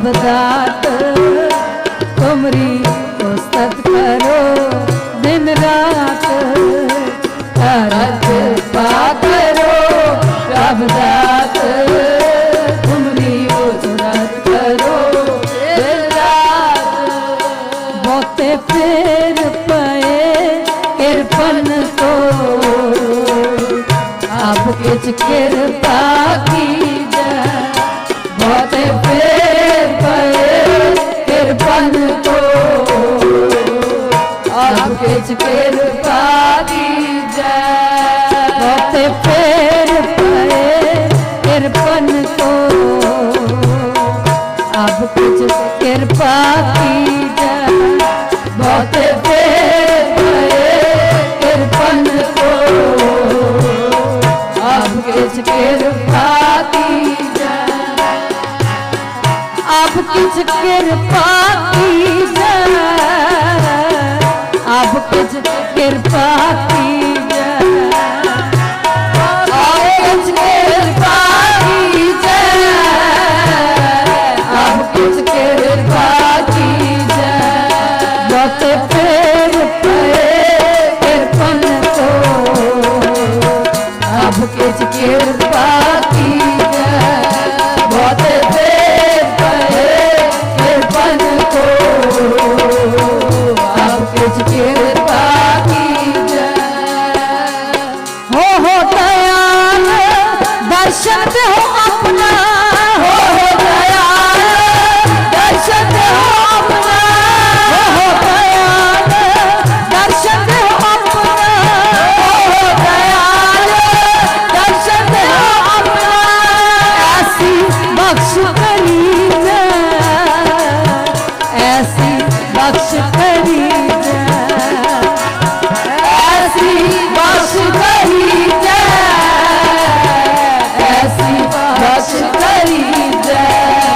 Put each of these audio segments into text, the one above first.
दात तुमरी उस्तत करो दिन रात। कृपा करो प्रभ दात तुमरी उस्तत करो दिन रात। बहुते फेर पए किरपन को अब किछ कृपा की जाए। बहुते फेर पए किरपन को अब किछ कृपा की जाए। बहुते फेर पए किरपन को अब कुछ कृपा की जाए। बहुते फेर पए किरपन को अब किछ कृपा की जाए। अब किछ कृपा की जाए। अब किछ कृपा की जाए। अब किछ कृपा की जाए। अब किछ कृपा की जाए। बहुते फेर पए किरपन को अब किछ कृपा की जाए। बहुते फेर पए किरपन को अब किछ कृपा की जाए। हो दयाल दर्शन दे हो अपना। हो दयाल दर्शन दे हो अपना। हो दयाल दर्शन दे हो अपना। हो दयाल दर्शन दे हो अपना। ऐसी बख्श करी जाए। ऐसी बख्श करी जाए। ऐसी बख्श करी जाए। ऐसी बख्श करी जाए।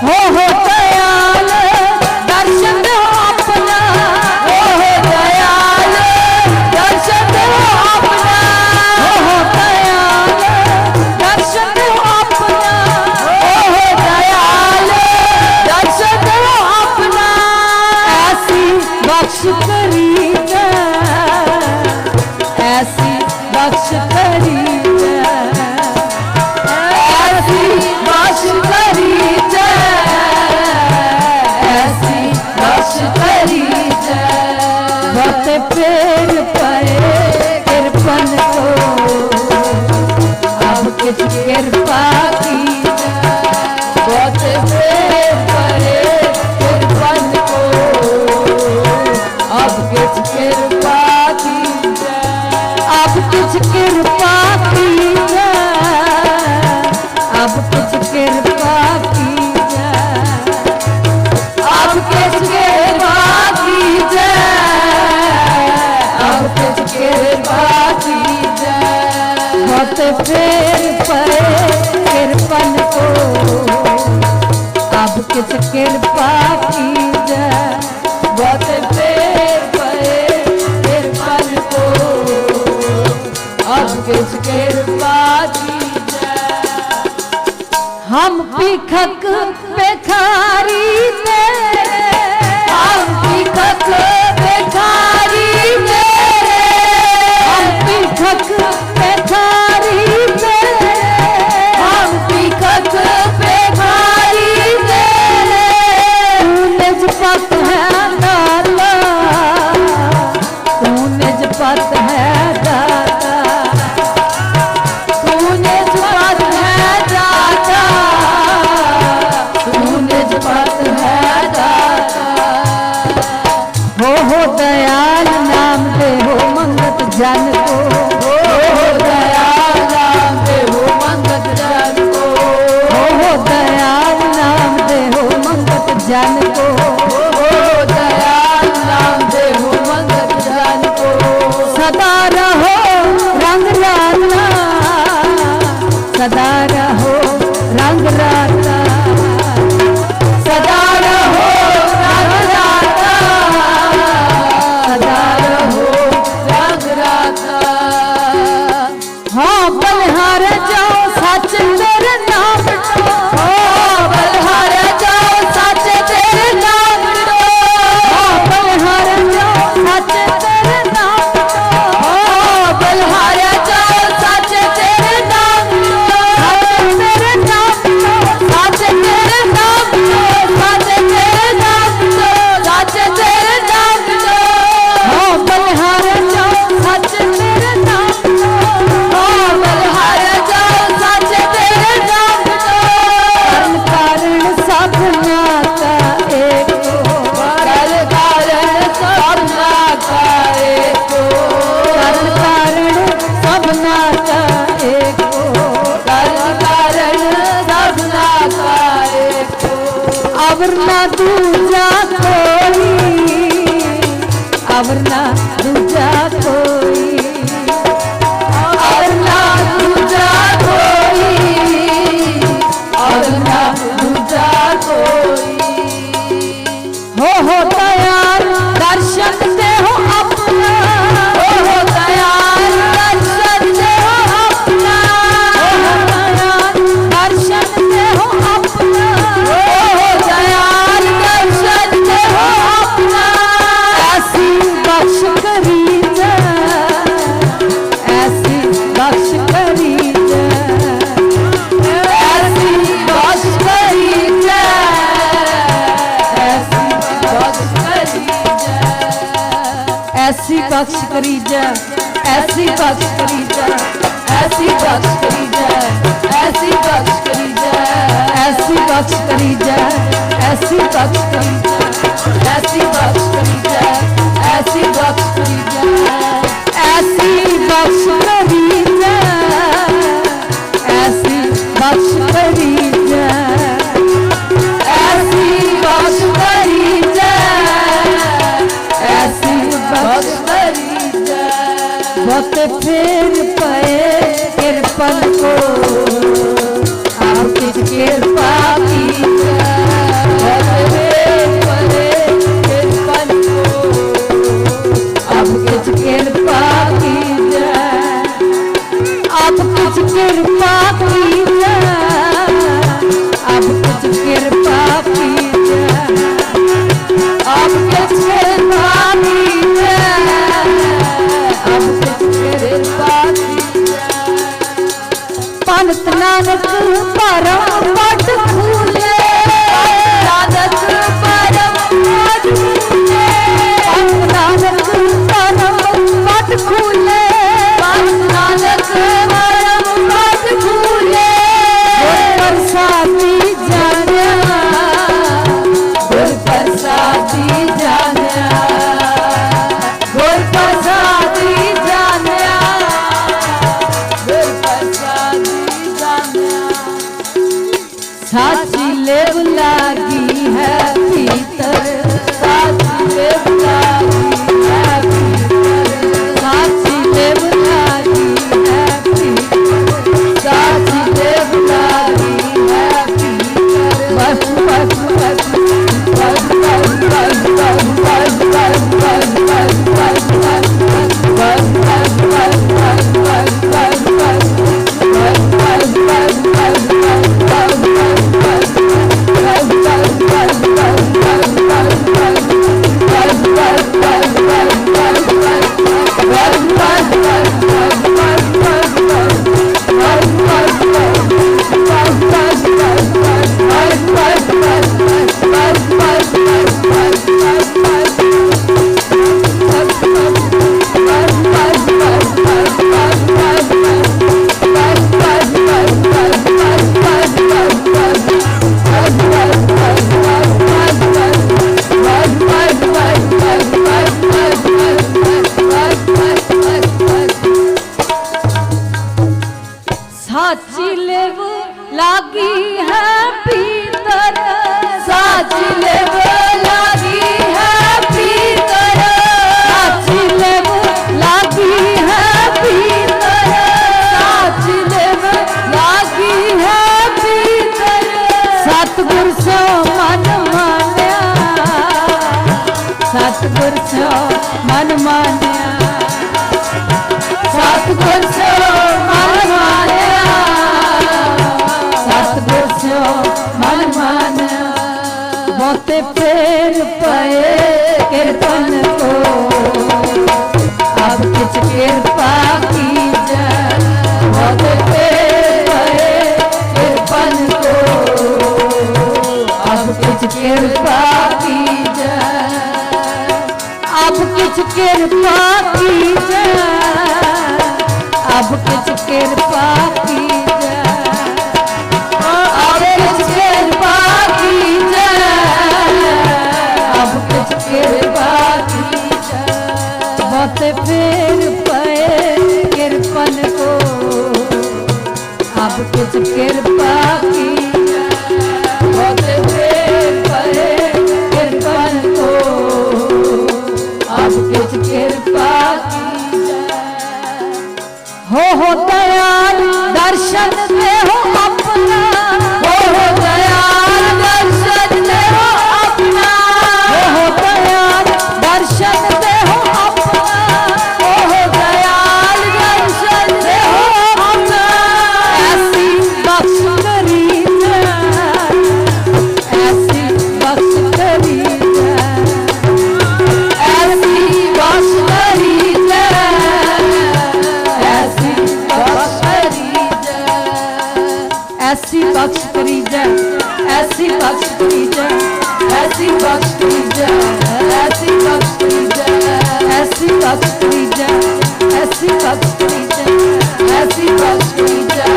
हो दयाल दर्शन दे हो अपना। हो दयाल दर्शन दे हो अपना। हो दयाल दर्शन दे हो अपना। हो दयाल दर्शन दे हो अपना। ऐसी बख्श करी जाए। ऐसी बख्श करी जाए। ऐसी बख्श करी जाए। ऐसी बख्श करी जाए। बहुते फेर पए किरपन को अब किछ कृपा की जाए। बहुते फेर पए किरपन को अब किछ कृपा की जाए। अब किछ कृपा की जाए। अब किछ कृपा की जाए। अब किछ कृपा की जाए। अब किछ कृपा की जाए। बहुते फेर पए किरपन को अब किछ कृपा की जाए। बहुते फेर पए किरपन को अब किछ कृपा की जाए। हम भिखक भिखारी तेरे। हम भिखक भिखारी तेरे। हम भिखक भिखारी तेरे। हम भिखक भिखारी तेरे। तू निज पत है दाता। तू निज पत है दाता। तू निज पत है दाता। तू निज पत है दाता। हो दयाल नाम दे हो मंगत जन को। हो दयाल नाम दे हो मंगत जन को। हो दयाल नाम दे हो मंगत जन को। हो दयाल नाम दे हो मंगत जन को। सदा रहो रंग राता। सदा रहो रंग राता। सदा रहो रंग राता। सदा रहो रंग राता। हाँ बलहार जाओ सच तेरे नाम को। हाँ बलहार अवर ना दूजा कोई, अवर ना दूजा कोई, अवर ना दूजा कोई, अवर ना दूजा कोई। हो दयाल दर्शन दे हो अपना, हो दयाल दर्शन दे हो अपना, हो दयाल दर्शन दे हो अपना, हो दयाल दर्शन दे हो अपना। ऐसी बख्श करी जा, ऐसी बख्श करी जा, ऐसी बख्श करी जा, ऐसी बख्श करी जा, ऐसी बख्श करी जा, ऐसी बख्श करी जा, ऐसी बख्श करी जा, ऐसी बख्श करी जा, ऐसी बख्श करी जा, ऐसी बख्श करी जा, ऐसी बख्श करी जा, ऐसी बख्श करी जा, ऐसी बख्श करी जा, ऐसी बख्श करी जा, ऐसी बख्श करी जा। बहुत फिर पे किरपन को आपकी कृपा की जा, बहुत फिर पे किरपन को आपकी कृपा की जा, आपकी कृपा की जा, आपकी कृपा की जा, आपकी कृपा की जा, आपकी कृपा की जा। पंत नानक परम पट फूले, नानक परम पट फूले, पंत नानक परम पट फूले, पंत नानक परम पट फूले। गुर प्रसादी जानिया, गुर प्रसादी जानिया, गुर प्रसादी जानिया, गुर प्रसादी जानिया। साची लेव लागी है भीतर, साची लेव लागी है भीतर, साची लेव लागी है भीतर, साची लेव लागी है भीतर। बस बस बस बस बस बस बस बस बस बस बस बस बस साची लेव लागी है भीतर, साची लेव लागी है भीतर, साची लेव लागी है भीतर, साची लेव लागी है भीतर। सतगुर सो मन मान्या, सतगुर सो मन मान्या, सतगुर सो मन मान्या, सतगुर सो मन मान्या। बहुते फेर पे किरपन को अब किछ कृपा की जा, बहुते फेर पे किरपन को अब किछ कृपा की जा, अब किछ कृपा की जा, अब किछ कृपा की जा, अब किछ कृपा की जा, अब किछ कृपा की जा। बहुत फेर पे किरपन को अब किछ कृपा की जा, बहुत फेर पे बख्श करी जय, ऐसी बख्श करी जय, ऐसी बख्श करी जय, ऐसी बख्श करी जय, ऐसी बख्श करी जय, ऐसी बख्श करी जय,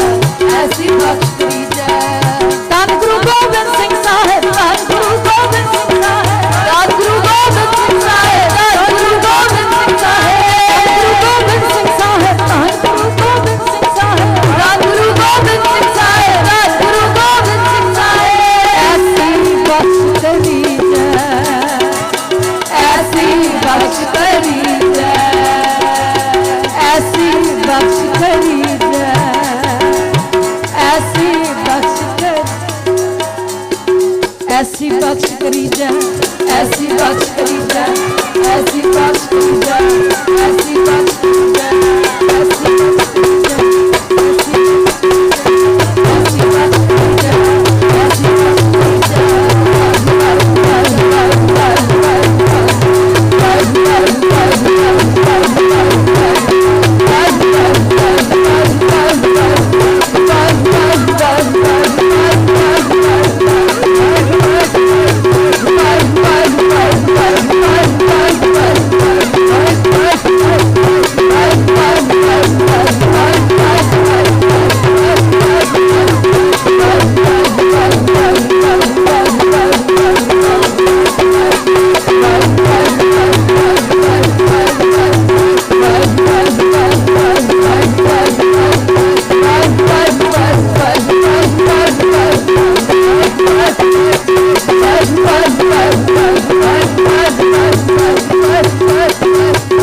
ऐसी बख्श करी जय। धन गुरु गोबिंद सिंह साहिब, धन गुरु गोबिंद सिंह साहिब, धन गुरु गोबिंद सिंह साहिब, धन गुरु गोबिंद सिंह साहिब, धन गुरु गोबिंद सिंह साहिब, धन गुरु गोबिंद सिंह साहिब, धन गुरु गोबिंद सिंह साहिब, धन गुरु गोबिंद सिंह साहिब। ऐसी बख्श करी जय, ऐसी बख्श करी जय, ऐसी बख्श करी जय, ऐसी बख्श कर, ऐसी बख्श करी जय, ऐसी बख्श करी जय, ऐसी बख्श करी जय, ऐसी बख्श करी जय, ऐसी बख्श करी जय, ऐसी बख्श करी जय, ऐसी बख्श करी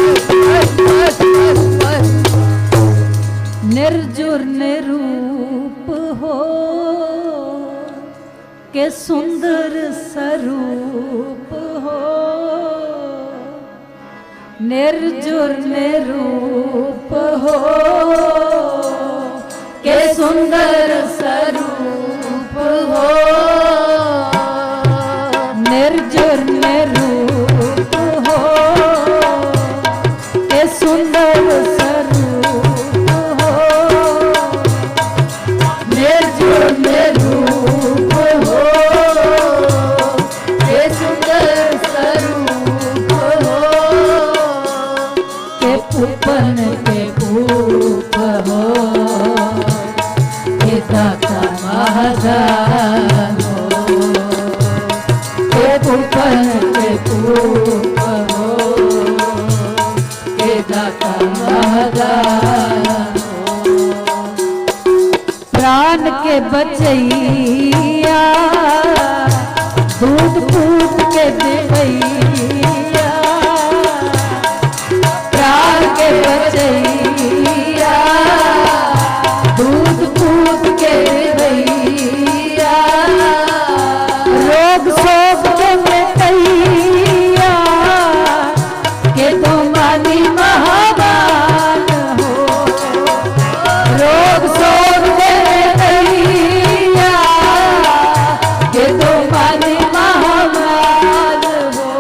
निर्जुर निरूप हो के सुंदर स्वरूप हो, निर्जुर निरूप हो के सुंदर स्वरूप हो, निर्जुर निरूप हो के सुंदर स्वरूप हो, निर्जुर निरूप हो के सुंदर स्वरूप हो, के पूपन के पूप हो, के दाता महादान हो, के पूपन के पूप हो, के दाता महादान हो, प्राण के बचैया, दूध पूत के देवैया, प्राण के बचैया, दूध पूत के देवैया, रोग शोक के मिटैया, के तुम मानी महादान हो, रोग शोक के मिटैया, के तुम मानी महादान हो,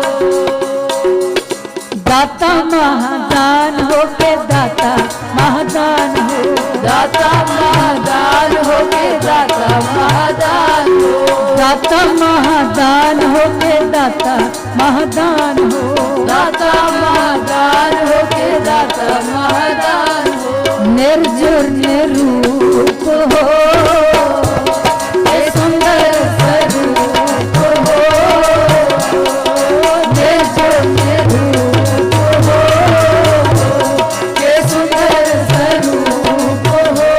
दाता महादान हो के दाता महादान हो, दाता महादान हो के दाता महादान हो, दाता महादान हो के दाता महादान हो, दाता महादान हो के दाता महादान हो, निर्जुर निरूप हो के सुंदर स्वरूप हो, निर्जुर निरूप हो के सुंदर स्वरूप हो,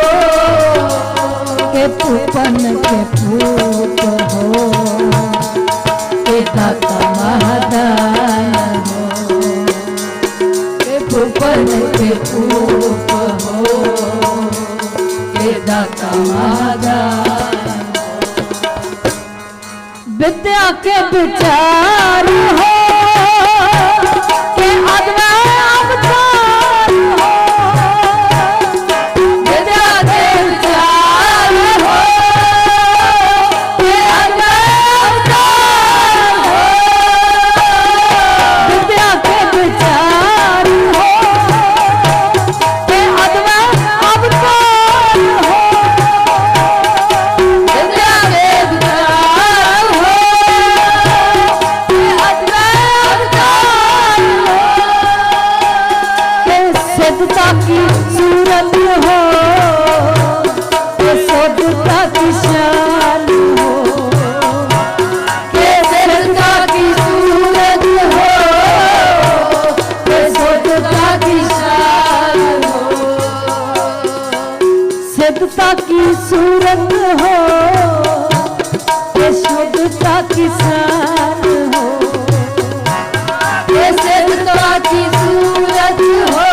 के पूपन के पूप हो, के दाता महादान हो, के पूपन के पूप हो, के दाता महादान हो, विद्या के विचार हो के अद्वैत अवतार हो, विद्या के विचार हो के अद्वैत अवतार हो, विद्या के विचार हो के अद्वैत अवतार हो, विद्या के विचार हो निशान हो, ये शुद्धता की सूरत हो,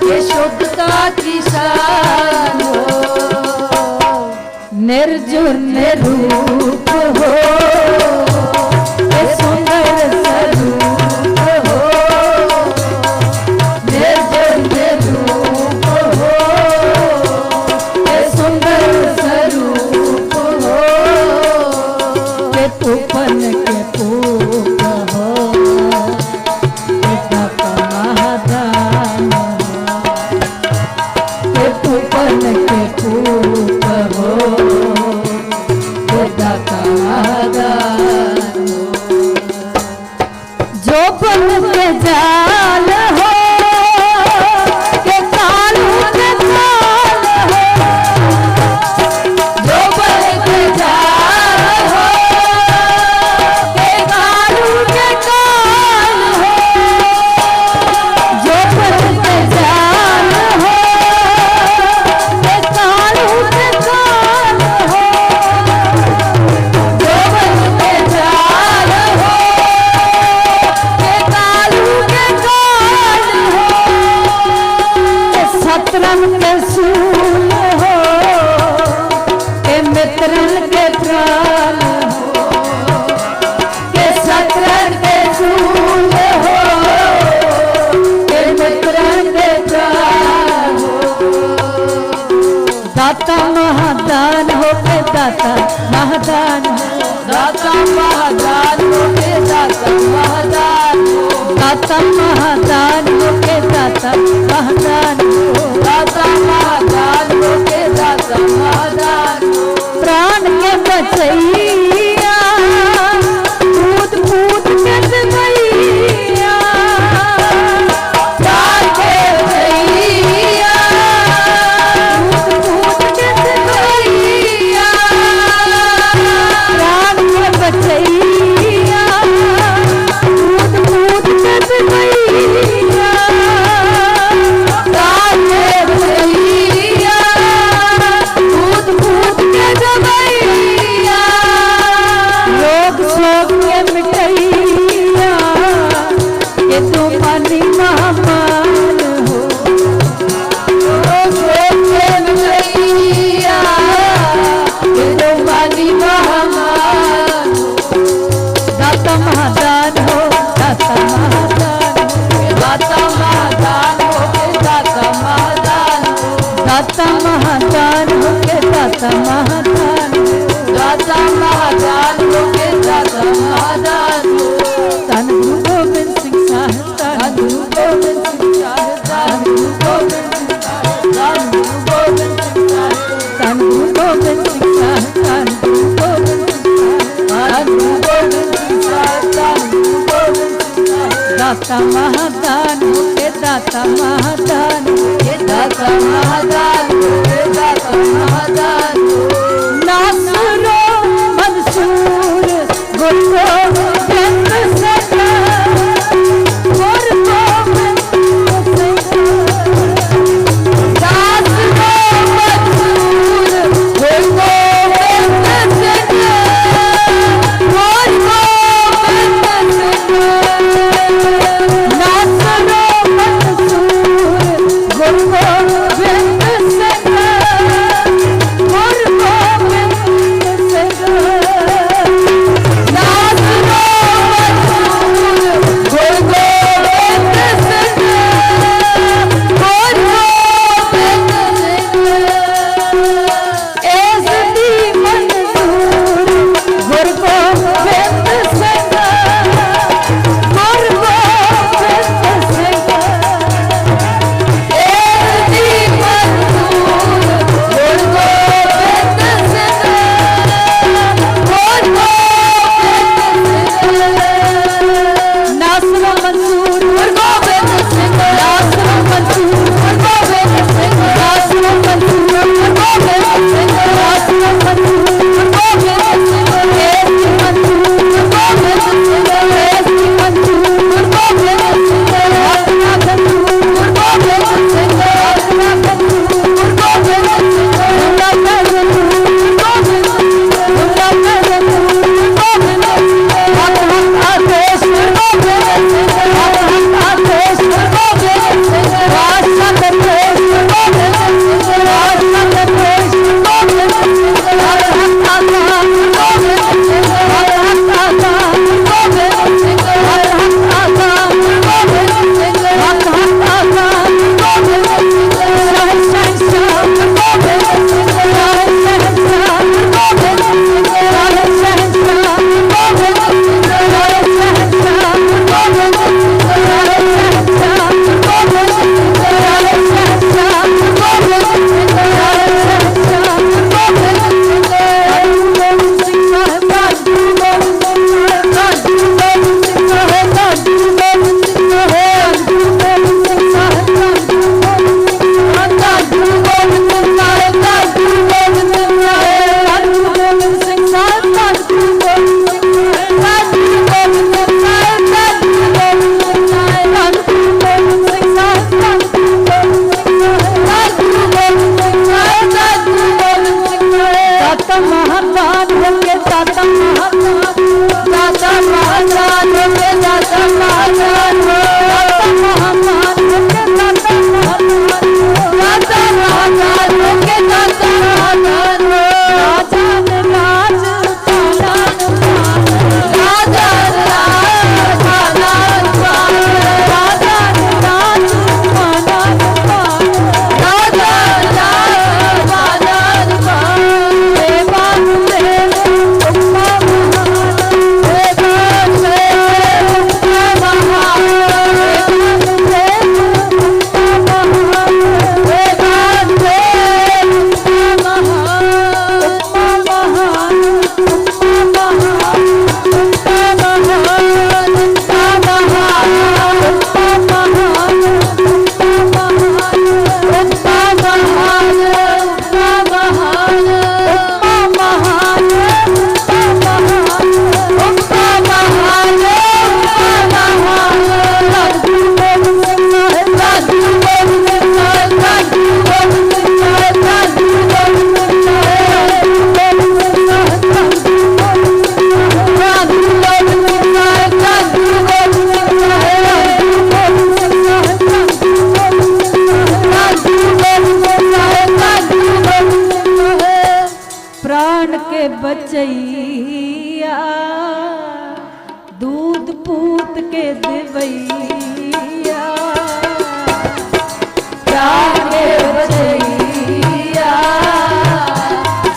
ये शुद्धता की शान हो, निर्जुन रूप हो, ये सुंदर स्वरूप हो, निर्जुन रूप हो, ये सुंदर स्वरूप हो, ये पूपन के पूप हो, पिता का महादान हो, ये पूपन के पूप हो, पिता का महादान हो, जो बन के जाल हो, के कालू के काल हो, जो बन के जाल हो, के कालू के काल हो, जो बन के जाल हो, के कालू के काल हो, जो बन के जाल हो, के कालू के काल हो, के शत्रन के सूल हो, के मित्रन के प्राण हो, के शत्रन के सूल हो, के मित्रन के प्राण हो, दाता महादान हो के दाता महादान हो, दाता महादान हो के दाता महादान हो, दाता महादान हो के दाता महादान हो, दाता महादान हो के दाता महादान हो, प्राण के बचैया पूत पूत के दवैया, प्राण के बचैया पूत पूत के दवैया, प्राण के बचैया पूत पूत के दवैया, प्राण के बचैया पूत पूत के दवैया, लोग शोक के मिटैया, ये तुम्हारी महामान हो, लोग शोक के मिटैया, ये तुम्हारी महामान हो, दाता महादान हो, दाता महादान हो, दाता महादान हो के दाता महादान हो, दाता महादान हो के दाता महादान हो, दाता महादान हो के दाता महादान हो, धन गुरु गोबिंद सिंह साहिब, धन गुरु गोबिंद सिंह साहिब, धन गुरु गोबिंद सिंह साहिब, धन गुरु गोबिंद सिंह साहिब, धन गुरु गोबिंद सिंह साहिब, धन गुरु गोबिंद सिंह साहिब, धन गुरु गोबिंद सिंह साहिब, धन गुरु गोबिंद सिंह साहिब, दाता महादान हो के दाता महादान हो के दाता महादान हो के दाता महादान हो, नासुरो मंसूर गुरु गोबिंद सदा, गुरु गोबिंद सदा, नासुरो मंसूर गुरु गोबिंद सदा, गुरु गोबिंद सदा, नासुरो मंसूर गुरु बचैया दूध पूत के देवैया के बचैया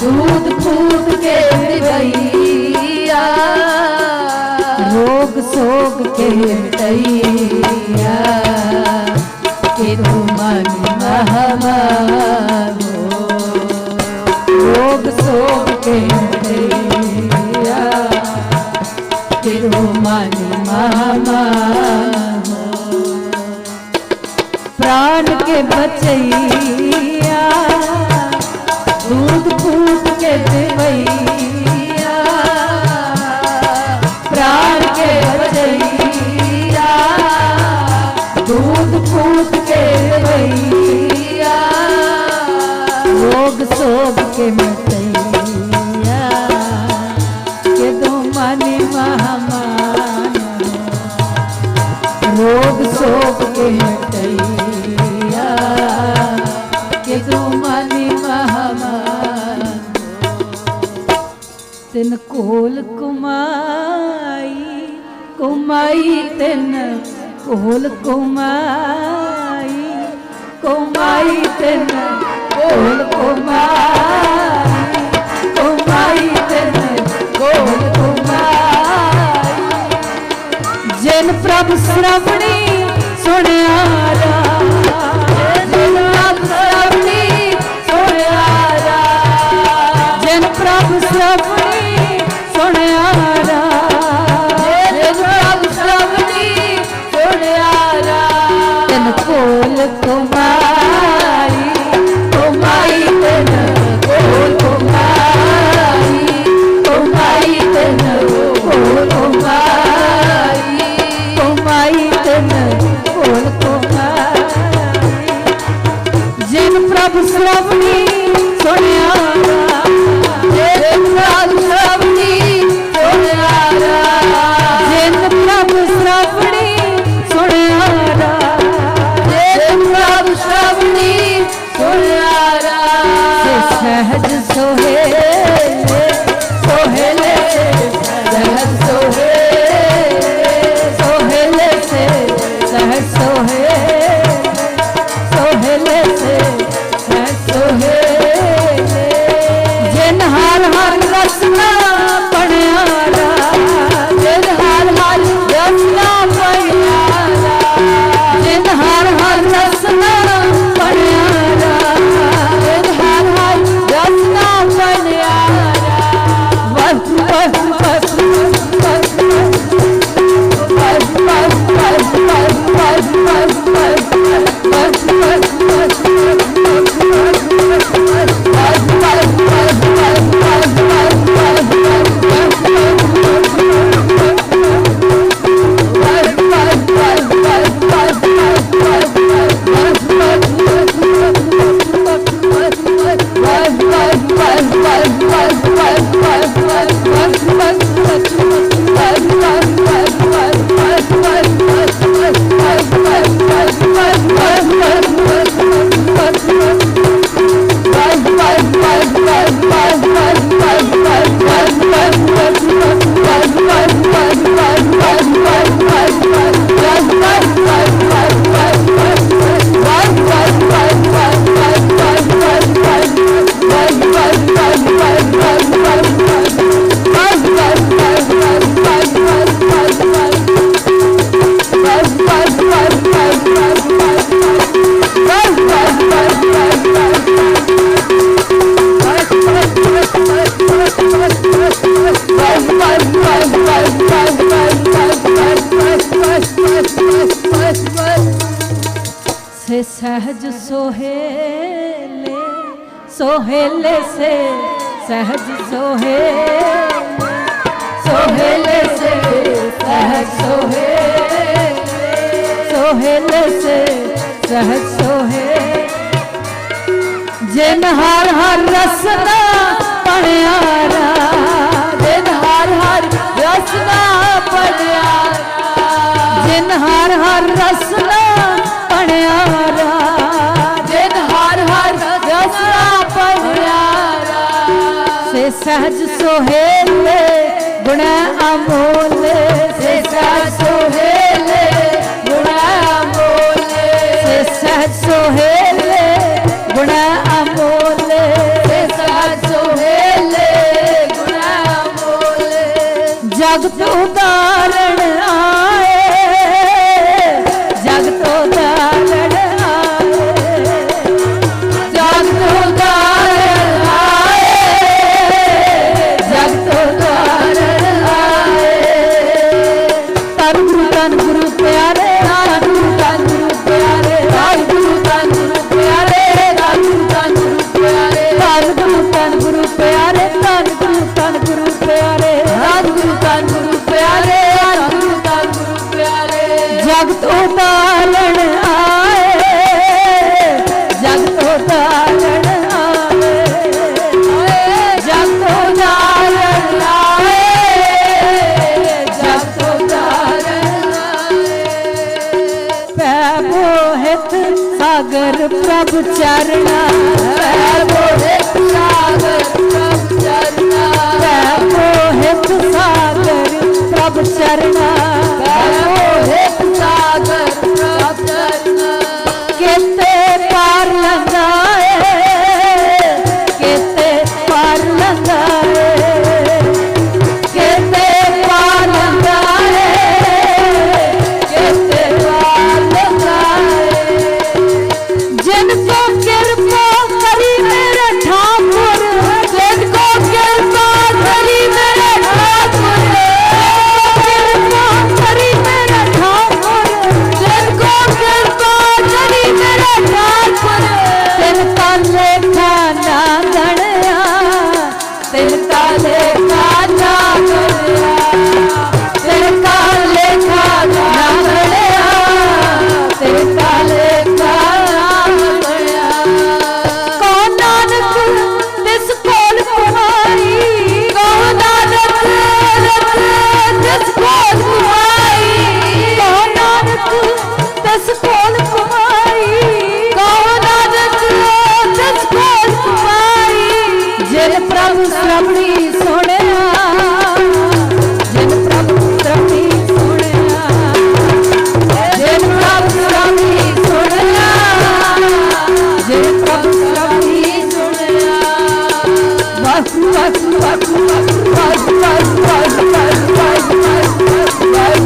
दूध पूत के देवैया रोग सोग के मिटैया के तुमन महमार रोग सोग के मिटैया के तुमन महमार प्राण के बचैया दूध फूट के देवैया प्राण के बचैया दूध फूट के देवैया रोग सोग के मिटैया के दो मानी महामान रोग सोग के मिटैया के दो मानी महामान तिन कोल कुमाई कुमाई तिन कोल कुमाई कुमाई तिन कोल कुमाई कुमाई तिन कोल कुमाई जिन प्रभु श्रवणी सुनियारा जिन प्रभु श्रवणी सुनियारा जिन प्रभु श्रवणी सुनियारा जिन प्रभु श्रवणी सुनियारा तिन कोल कुमाई कुमाई तिन कोल कुमाई कुमाई तिन कोल कुमाई कुमाई तिन से सहज सोहेले सोहेले से सहज सोहेले सोहेले से सहज सोहेले सोहेले से सहज सोहेले जिन हर हर रसना पढ़ियारा जिन हर हर रसना पढ़ियारा जिन हर हर रसना पढ़ियारा जिन हर हर रसना पढ़ियारा से सहज सोहेले गुण अमोले से सहज सोहेले गुण अमोले से सहज सोहेले गुण अमोले से सहज सोहेले गुण अमोले जगत उदाहरण आए जगत उदाहरण आए जगत उदाहरण आए जगत उदाहरण आए तन गुरु प्यारे तन गुरु प्यारे तन गुरु प्यारे तन गुरु प्यारे तन गुरु प्यारे तन गुरु प्यारे तन गुरु प्यारे तन गुरु प्यारे जगत उदाहरण आए जगत उदाहरण आए जगत उदाहरण आए जगत उदाहरण आए मोहित सागर प्रभु चरणा मोहित सागर प्रभु चरणा मोहित सागर प्रभु चरणा मोहित सागर प्रभु चरणा केते पार लगाए केते पार लगाए केते पार लगाए केते पार लगाए जिनको कृपा करी मेरे ठाकुर जिनको कृपा करी मेरे ठाकुर कृपा करी मेरे ठाकुर जिनको कृपा करी मेरे ठाकुर तिनका लेखा ना गणया तिनका लेखा ना गणया तिनका लेखा ना गणया तिनका लेखा ना गणया कौन नानक तिस कोल कुमाई कौन नानक तिस कोल कुमाई कौन नानक तिस कोल कुमाई कौन नानक तिस कोल कुमाई जिन प्रभु श्रवणी सुनिया जिन प्रभु श्रवणी सुनिया जिन प्रभु श्रवणी सुनिया जिन प्रभु श्रवणी सुनिया बस बस बस बस बस बस बस बस बस बस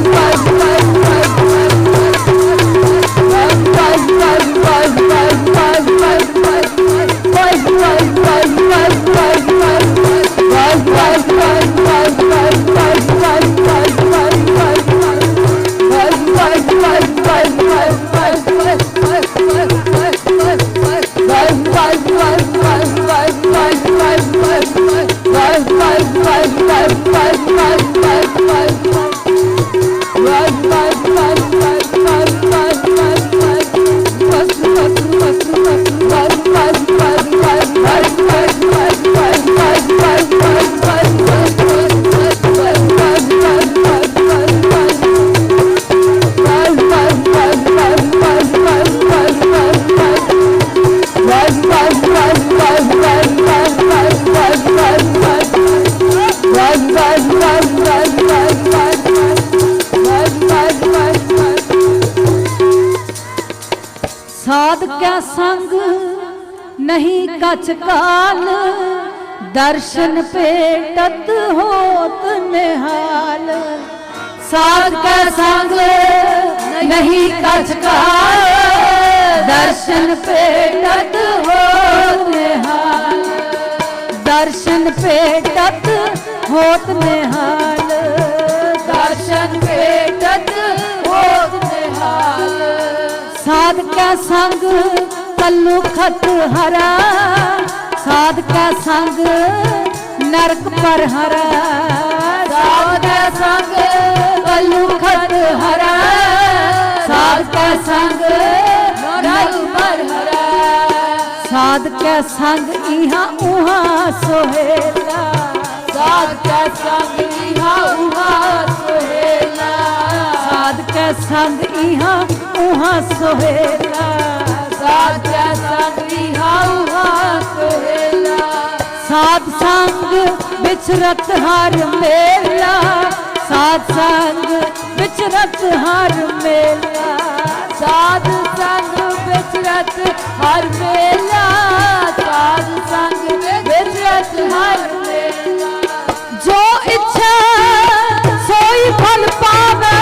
साध क्या संग नहीं कछ काल दर्शन पेटत होत निहाल साध का संग नहीं कछ काल दर्शन पेटत होत निहाल दर्शन पेटत होत निहाल संग कल्लू खत हरा, साध का संग नरक पर हरा। साध का संग कल्लू खत हरा, साध का संग नरक पर हरा। साध का संग इहाँ उहाँ सोहेला, साध का संग इहाँ उहाँ सोहेला। साध का संग इहाँ उहाँ सोहेला, साध का संग इहाँ उहाँ सोहेला। साध संग बिचरत हर मेला, साध संग बिचरत हर मेला। साध संग बिचरत हर मेला, साध संग बिचरत हर मेला। जो इच्छा सोई फल पावे,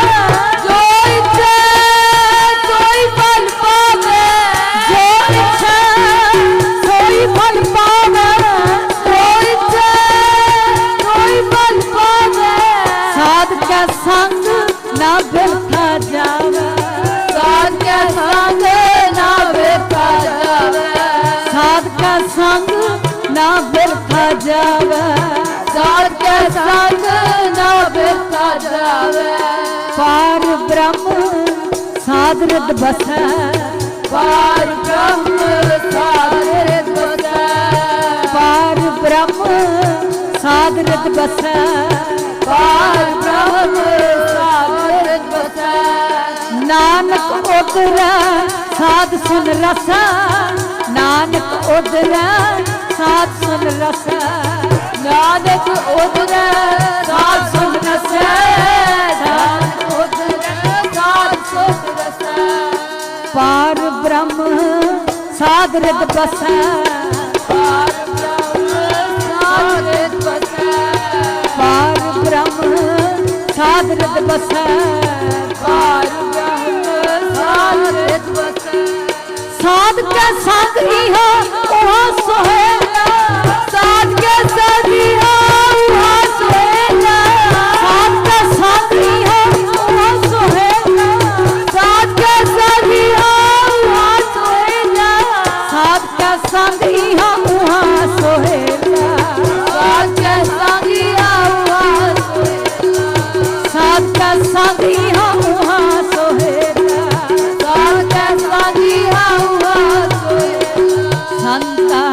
जो इच्छा सोई फल पावे। जो इच्छा सोई फल पावे, जो इच्छा सोई फल पावे। साध का संग ना बिरथा जावे, साध का संग ना बिरथा जावे। साध का संग ना बिरथा जावे, साध का संग ना बिरथा जावे। पार ब्रह्म साध हृद बसै, पार ब्रह्म साध हृद बसै। पार ब्रह्म साध हृद बसै, पार ब्रह्म साध हृद बसै। नानक उतरै साध सुन रसै, नानक उतरै साध सुन रसै। नानक उतरै साध सुन रसै, नानक उतरै साध सुन रसै। पार ब्रह्म साध हृद बसै, पार ब्रह्म साध हृद बसै। पार ब्रह्म साध हृद बसै, पार ब्रह्म साध हृद बसै। साध का संग इहाँ उहाँ सोहेला, साध का संग इहाँ उहाँ सोहेला। साध का संग इहाँ उहाँ सोहेला, साध का संग इहाँ उहाँ सोहेला। साध का संग इहाँ उहाँ सोहेला, साध का संग इहाँ उहाँ सोहेला। साध का संग इहाँ उहाँ सोहेला, साध का संग इहाँ उहाँ सोहेला। संता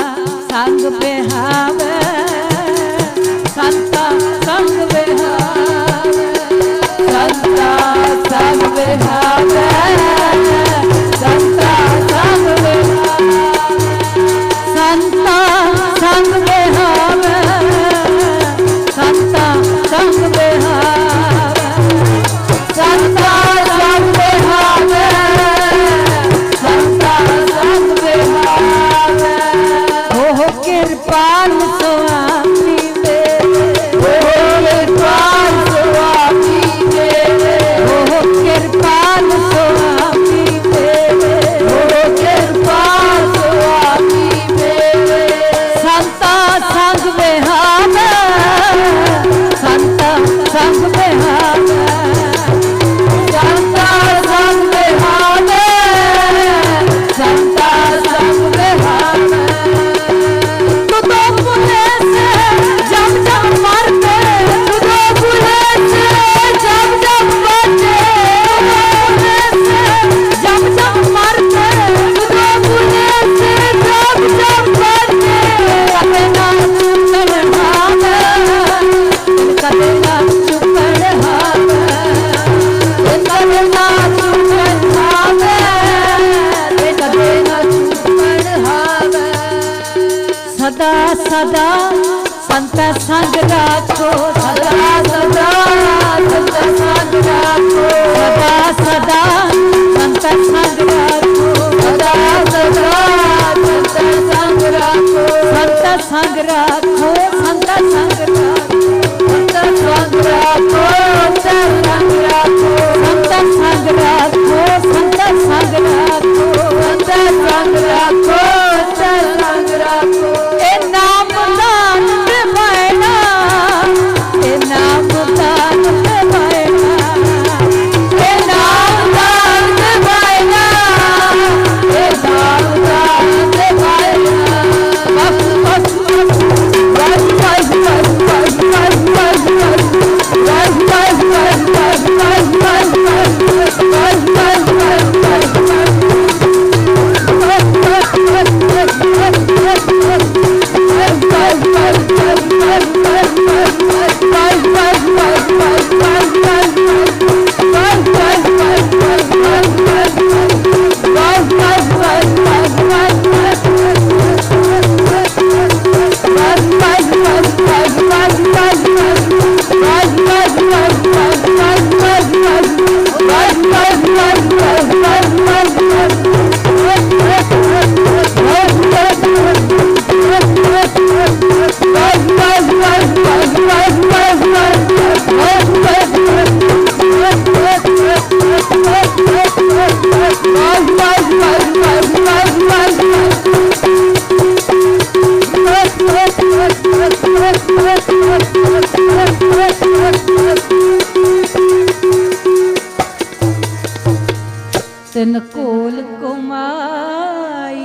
तिन कोल कुमाई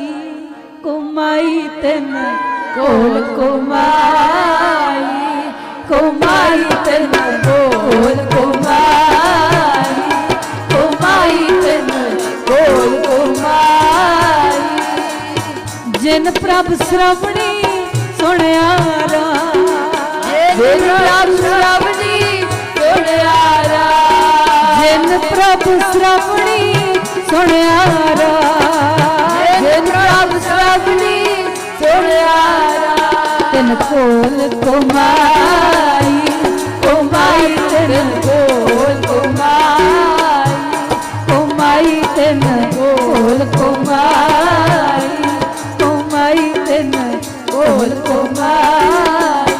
कुमाई तिन कोल कुमाई कुमाई तिन कोल कुमाई कुमाई तिन कोल कुमाई जिन प्रभ श्रवणी सुनिया जिन प्रभ श्रवणी सुनिया जिन प्रभ श्रवणी सुनियारा जिन प्रभ श्रवणी सुनियारा तिन कोल कुमाई कुमाई तिन कोल कुमाई कुमाई तिन कोल कुमाई कुमाई तिन कोल कुमाई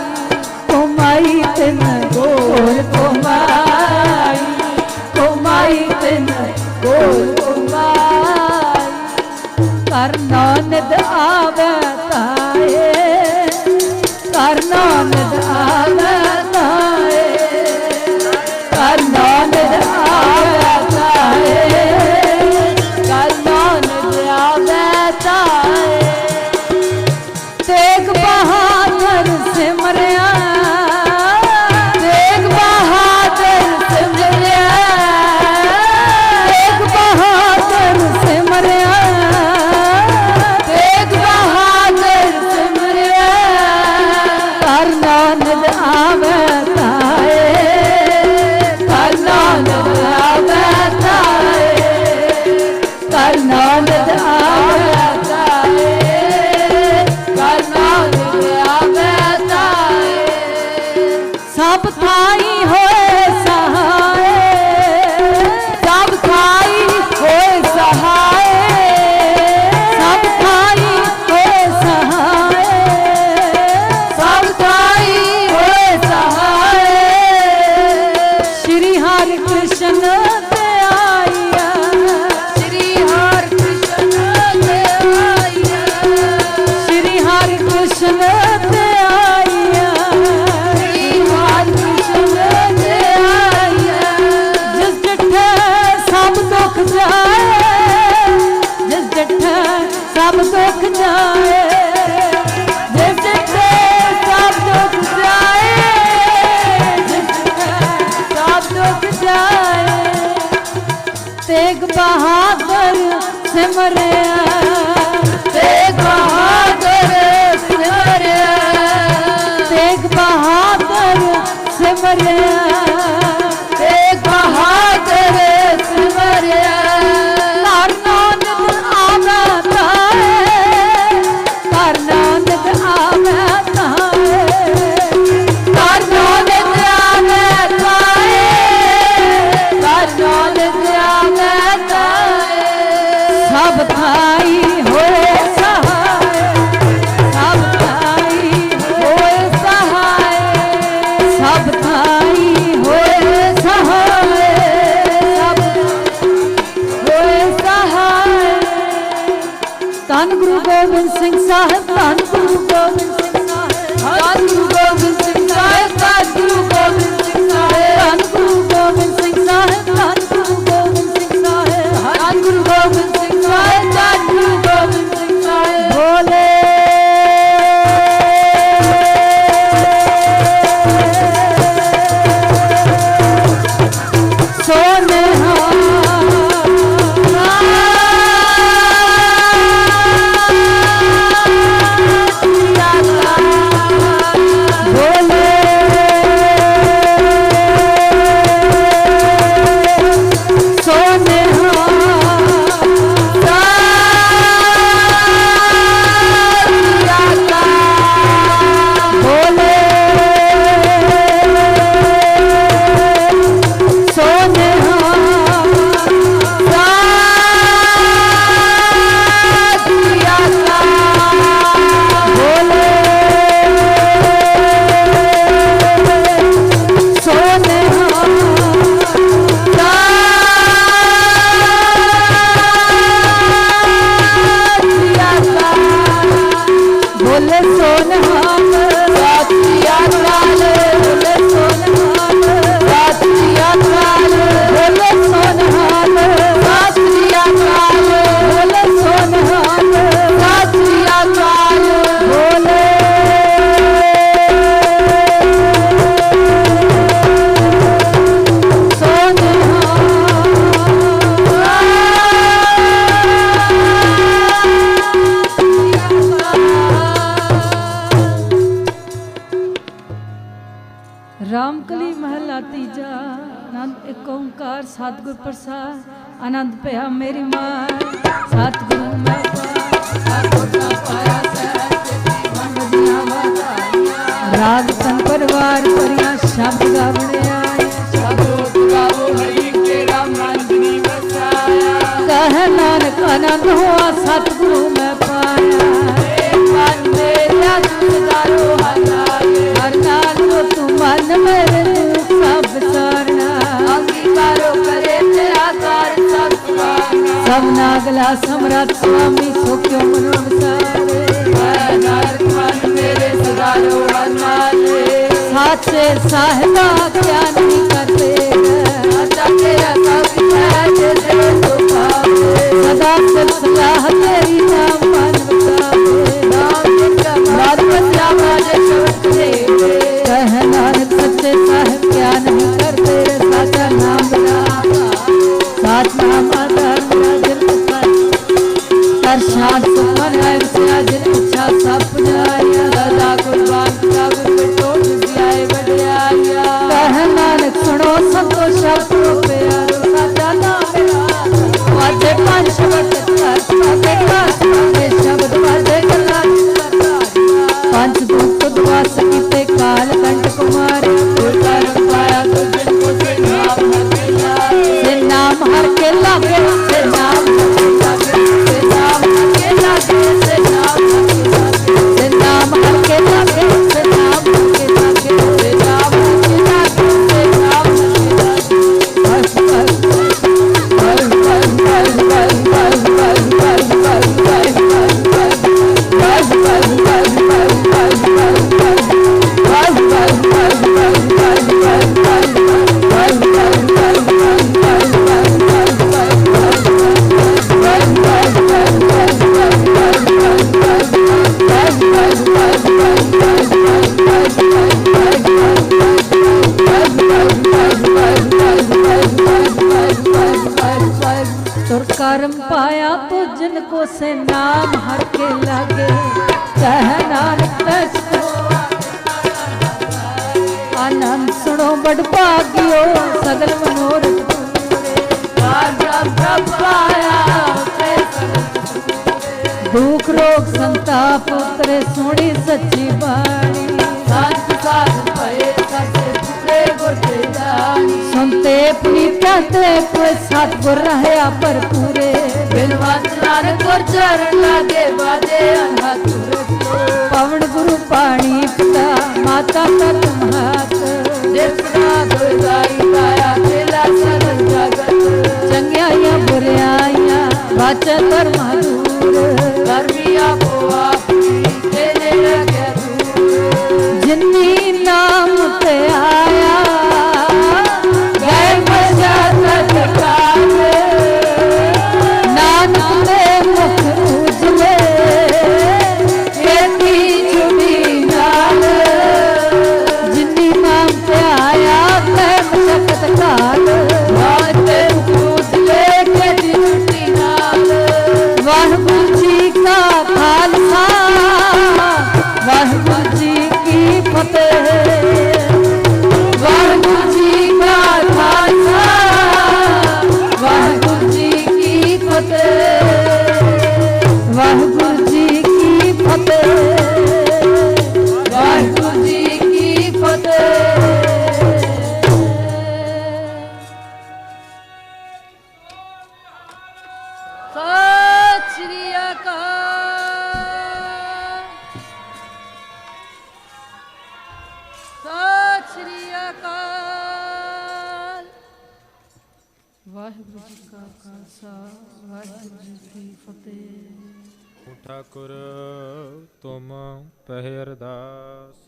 कुमाई तिन कोल कुमाई कुमाई तिन कोल कर नानद आवे ताए कर नानद आवे ताए कर नानद आवे ताए कर नानद आवे ताए तेग बहादुर सिमरिया तेग बहादुर सिमरिया तेग बहादुर सिमरिया नानद आवे ताए कर नानद आवे ताए कर नानद आवे ताए कर नानद आवे ताए सब थाई होए सहाय सब थाई होए सहाय सब थाई होए सहाय श्री हरि कृष्ण ते आइया श्री हरि कृष्ण ते आइया श्री हरि कृष्ण ते आइया श्री हरि कृष्ण ते आइया जिस डिठे सब दुख जाए जिस डिठे सब दुख जाए जिस डिठे सब दुख जाए दुख जाए तेग बहादुर सिमरिया तेग बहादुर सिमरिया तेग बहादुर सिमरिया तेग बहादुर सिमरिया कर नानद आवे ताए कर नानद आवे ताए कर नानद आवे ताए सब थाई होए सहाय सब थाई होए सहाय सब थाई होए सहाय सब होए सहाय धन गुरु गोबिंद सिंह साहिब धन गुरु गोबिंद सिंह साहिब धन गुरु गोबिंद सिंह साहिब धन गुरु गोबिंद सिंह साहिब धन गुरु गोबिंद सिंह साहिब धन गुरु गोबिंद सिंह साहिब धन गुरु गोबिंद सिंह साहिब धन गुरु गोबिंद सिंह साहिब बोले सोने आनंद एक ओंकार सतगुर प्रसाद आनंद पया मेरी मां सतगुरु मैं राग तन परिवार परिया शब्द गावने आए कह नानक आनंद हुआ सतगुरु मैं पाया हर नाल को तू मन मेरे दुख सब सारना अंगीकारो करे तेरा कार सब नागला सम्राट स्वामी सो क्यों मनो सारे नानक मन मेरे सदारो हरनाले साचे साहिबा क्या नहीं करते तेरा सब सदा सिर सलाह तेरी नाम मन कह नानक सच्चे साहिब क्या नहीं करते साचा नाम साच नाम आधार कर शांत सुमन है जिन इच्छा सब पुजारिया दादा कुर्बान काबुल पे टोट दियाए बड़ियारिया कह नानक सुनो संतो शब्द प्यारो साचा नाम वाजे पांच शब्द शब्द वाजे गला पंच दूत द्वास कीते काल कंठ कुमार से नाम हर के लागे से नाम से नाम हर के लागे से नाम हर के लागे से नाम हर के लागे से नाम हर के लागे से नाम हर कर्म पाया तो जिनको से नाम हर के लागे कह नानक आनंद सुनो बड़ भाग्यो सगल मनोरथ दुख रोग संताप उतरे सोनी सच्ची बाणी सुनते पुनीता ते कोई सतगुर रहया पर पूरे बिनवंत नानक और चरण लागे बाजे पवन गुरु पानी पिता माता का तुम्हात चंगियाइया बुरियाइया बाचा धर्म दूर जिन्नी नाम ते आया नानक दे मुख उजले खेती जुड़ी नाल जिन्नी नाम ते आया ते मशक्कत काल उजले खेती जुड़ी नाल वाहिगुरू जी का खालसा वाहिगुरू जी की फतेह वाहिगुरू जी का खालसा वाहिगुरू जी की फतेह वाहिगुरू जी की फतेह वाहिगुरू जी की फतेह सत श्री अकाल सत श्री अकाल वाहिगुरू जी का खालसा वाहिगुरू जी की फतेह ठाकुर तुम ਪਹਿ ਅਰਦਾਸ